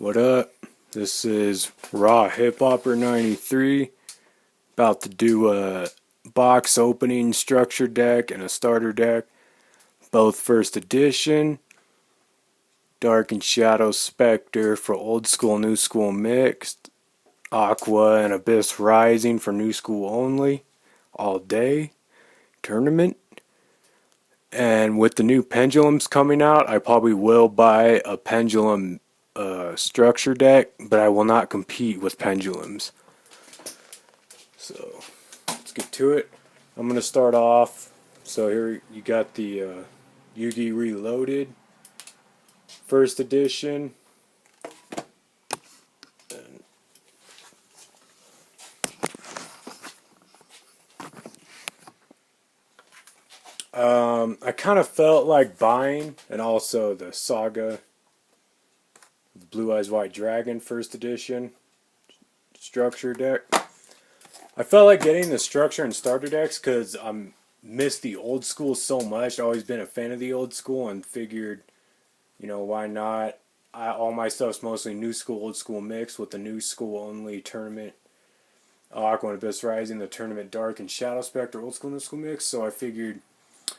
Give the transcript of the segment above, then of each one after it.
What up? This is Rawhiphopper93, about to do a box opening structure deck and a starter deck, both first edition. Dark and Shadow Spectre for old school, new school mixed. Aqua and Abyss Rising for new school only, all day tournament. And with the new pendulums coming out, I probably will buy a pendulum structure deck, but I will not compete with pendulums. So let's get to it. I'm going to start off. So here you got the Yugi Reloaded first edition. I kind of felt like buying, and also the Saga Blue Eyes White Dragon first edition structure deck. I felt like getting the structure and starter decks because I miss the old school so much. I've always been a fan of the old school and figured, why not? All my stuff's mostly new school, old school mix with the new school only tournament. Aqua and Abyss Rising, the tournament Dark and Shadow Spectre, old school, new school mix. So I figured,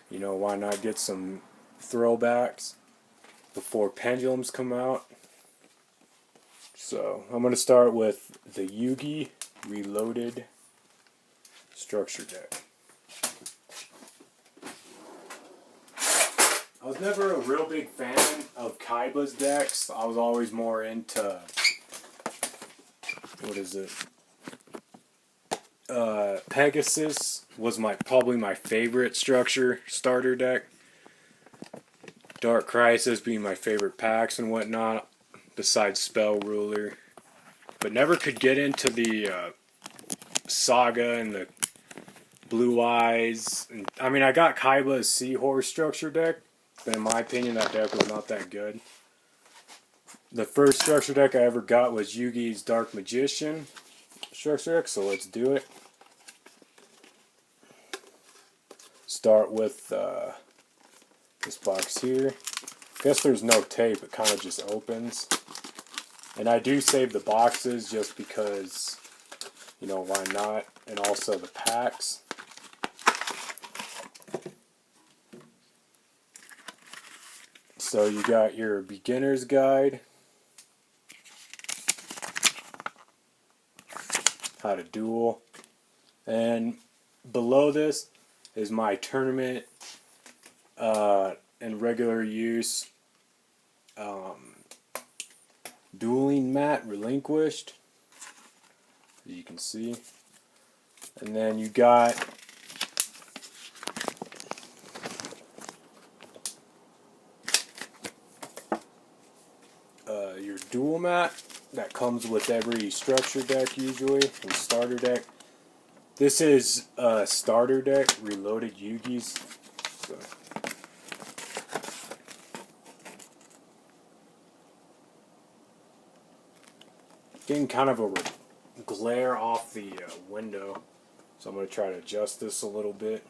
why not get some throwbacks before pendulums come out. So I'm going to start with the Yugi Reloaded structure deck. I was never a real big fan of Kaiba's decks. I was always more into, Pegasus was probably my favorite structure starter deck. Dark Crisis being my favorite packs and whatnot, besides Spell Ruler. But never could get into the Saga and the Blue Eyes. I got Kaiba's Seahorse structure deck, but in my opinion that deck was not that good. The first structure deck I ever got was Yugi's Dark Magician structure deck, so let's do it. Start with this box here. Guess there's no tape, it kind of just opens. And I do save the boxes just because, why not? And also the packs. So you got your beginner's guide, how to duel, and below this is my tournament and regular use dueling mat relinquished, as you can see. And then you got your duel mat that comes with every structure deck usually, and starter deck. This is a starter deck, Reloaded Yugi's. So. Getting kind of a glare off the window, so I'm going to try to adjust this a little bit.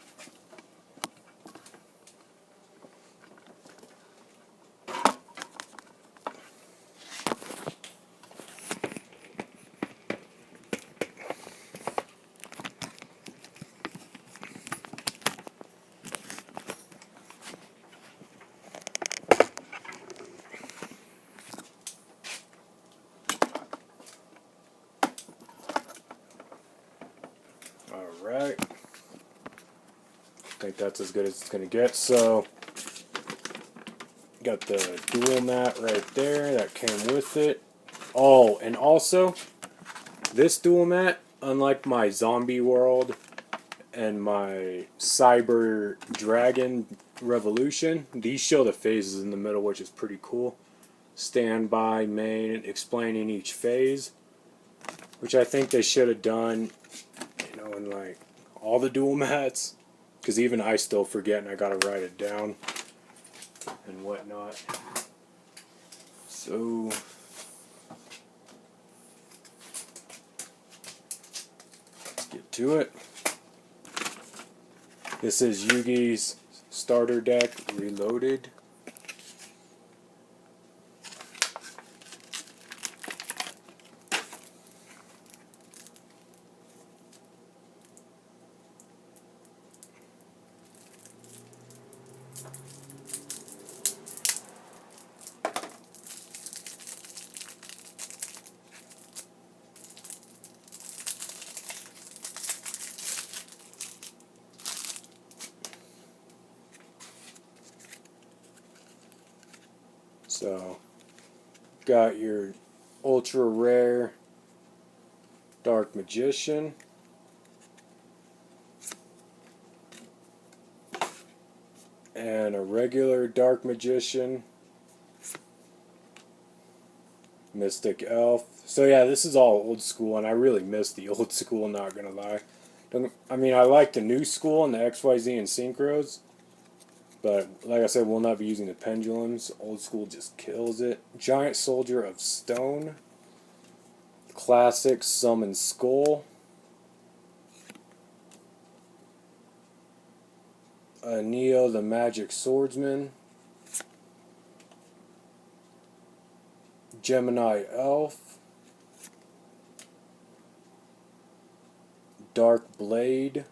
Alright, I think that's as good as it's going to get. So, got the dual mat right there that came with it. Oh, and also, this dual mat, unlike my Zombie World and my Cyber Dragon Revolution, these show the phases in the middle, which is pretty cool. Standby, main, explaining each phase, which I think they should have done, in like all the dual mats, because even I still forget and I gotta write it down and whatnot. So let's get to it. This is Yugi's starter deck Reloaded. So, got your ultra rare Dark Magician. And a regular Dark Magician. Mystic Elf. So yeah, this is all old school, and I really miss the old school, not gonna lie. I mean, I like the new school and the XYZ and Synchros, but like I said, we'll not be using the pendulums. Old school just kills it. Giant Soldier of Stone. Classic Summon Skull. Neo the Magic Swordsman. Gemini Elf. Dark Blade.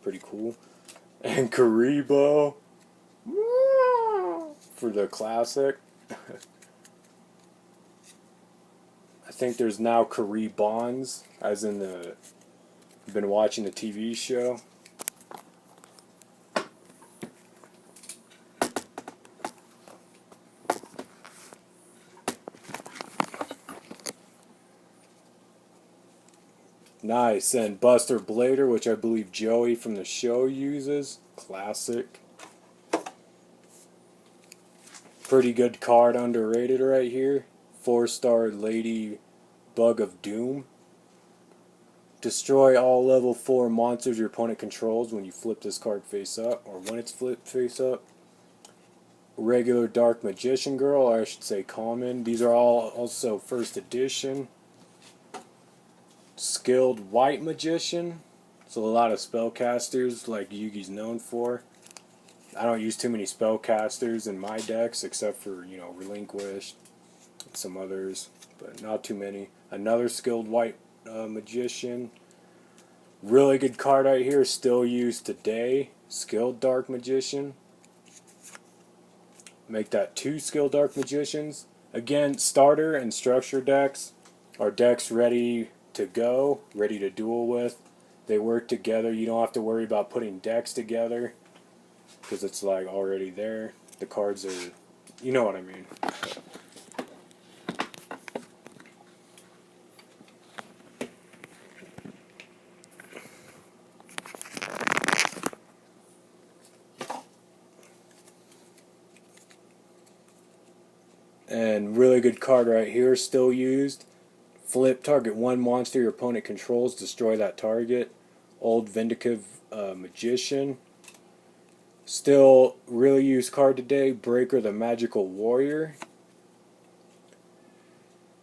Pretty cool. And Karibo. For the classic. I think there's now Karibons, as in the... I've been watching the TV show. Nice. And Buster Blader, which I believe Joey from the show uses. Classic. Pretty good card, underrated right here. 4-star Lady Bug of Doom. Destroy all level 4 monsters your opponent controls when you flip this card face up, or when it's flipped face up. Regular Dark Magician Girl, or I should say common. These are all also first edition. Skilled White Magician. So a lot of spellcasters like Yugi's known for. I don't use too many spellcasters in my decks except for, you know, Relinquished and some others, but not too many. Another Skilled White Magician. Really good card right here, still used today. Skilled Dark Magician. Make that 2 Skilled Dark Magicians. Again, starter and structure decks are decks ready to go, ready to duel with. They work together. You don't have to worry about putting decks together, because it's like already there. The cards are, you know what I mean. And really good card right here, still used. Flip, target 1 monster your opponent controls, destroy that target. Old Vindicative Magician. Still really used card today, Breaker the Magical Warrior.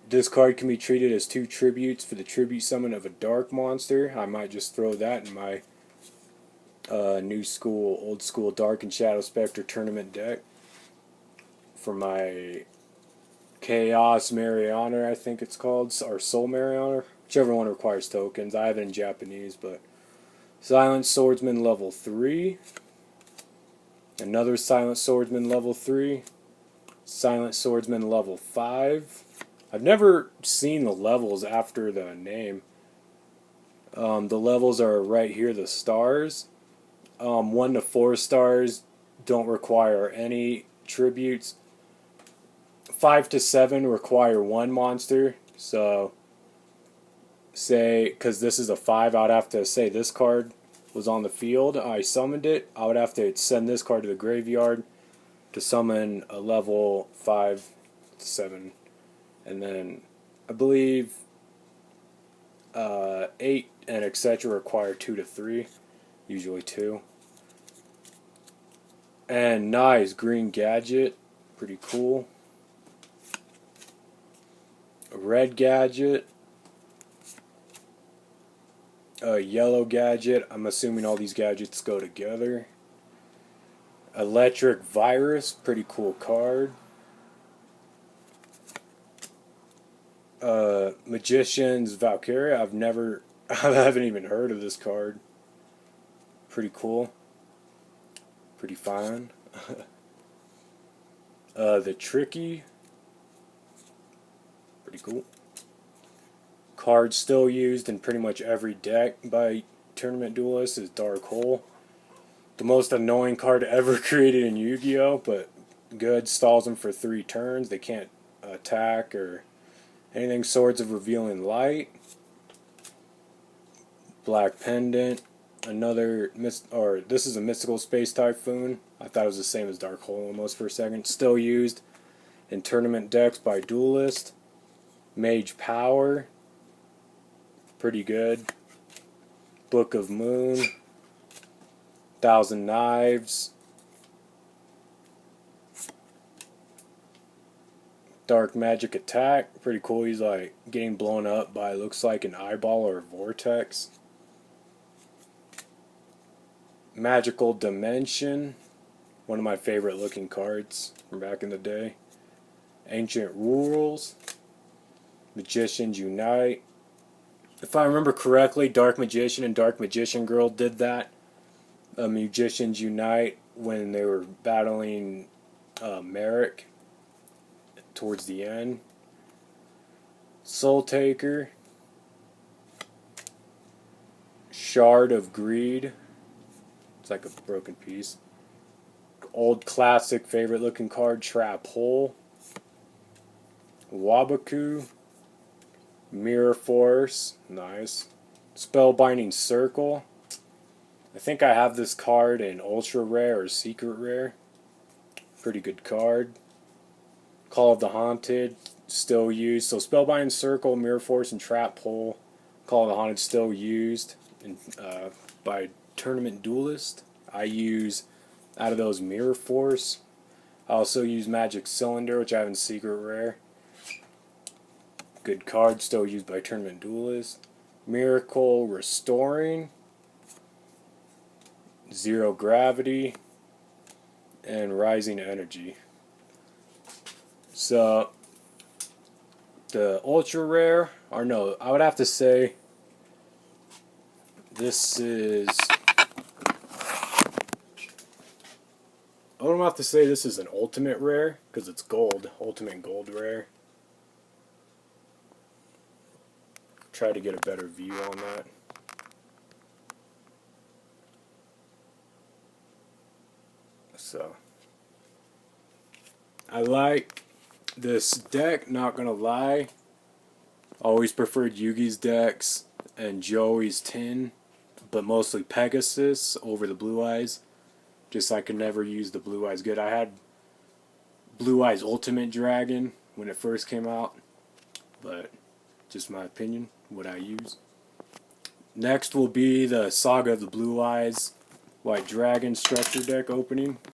This card can be treated as 2 tributes for the tribute summon of a dark monster. I might just throw that in my new school, old school Dark and Shadow Spectre tournament deck for my Chaos Mariana, I think it's called, or Soul Mariana, whichever one requires tokens. I have it in Japanese, but Silent Swordsman level 3. Another Silent Swordsman level 3. Silent Swordsman level 5. I've never seen the levels after the name. The levels are right here, the stars. 1 to 4 stars don't require any tributes. 5 to 7 require 1 monster. So, say, because this is a 5, I would have to say this card was on the field, I summoned it, I would have to send this card to the graveyard to summon a level 5 to 7. And then, I believe 8 and etc. require 2 to 3, usually 2. And nice, Green Gadget, pretty cool. A Red Gadget. A Yellow Gadget. I'm assuming all these gadgets go together. Electric Virus. Pretty cool card. Magician's Valkyria. I haven't even heard of this card. Pretty cool. Pretty fine. The Tricky. Pretty cool. Card still used in pretty much every deck by tournament duelists is Dark Hole. The most annoying card ever created in Yu-Gi-Oh! But good. Stalls them for 3 turns. They can't attack or anything. Swords of Revealing Light. Black Pendant. Another this is a Mystical Space Typhoon. I thought it was the same as Dark Hole almost for a second. Still used in tournament decks by Duelist. Mage Power. Pretty good. Book of Moon. 1,000 Knives. Dark Magic Attack. Pretty cool. He's like getting blown up by, looks like, an eyeball or a vortex. Magical Dimension. One of my favorite looking cards from back in the day. Ancient Rules. Magicians Unite. If I remember correctly, Dark Magician and Dark Magician Girl did that. Magicians Unite when they were battling Merrick towards the end. Soul Taker. Shard of Greed. It's like a broken piece. Old classic favorite looking card, Trap Hole. Wabaku. Mirror Force. Nice. Spellbinding Circle. I think I have this card in Ultra Rare or Secret Rare. Pretty good card. Call of the Haunted. Still used. So Spellbinding Circle, Mirror Force, and Trap Hole. Call of the Haunted still used by Tournament Duelist. I use, out of those, Mirror Force. I also use Magic Cylinder, which I have in Secret Rare. Good card, still used by Tournament Duelist. Miracle Restoring. Zero Gravity. And Rising Energy. So, the Ultra Rare, or no, I would have to say this is, I would have to say this is an Ultimate Rare, because it's gold, Ultimate Gold Rare. Try to get a better view on that. So, I like this deck, not gonna lie. Always preferred Yugi's decks and Joey's Tin, but mostly Pegasus over the Blue Eyes. Just I could never use the Blue Eyes good. I had Blue Eyes Ultimate Dragon when it first came out, but just my opinion, what I use. Next will be the Saga of the Blue Eyes White Dragon structure deck opening.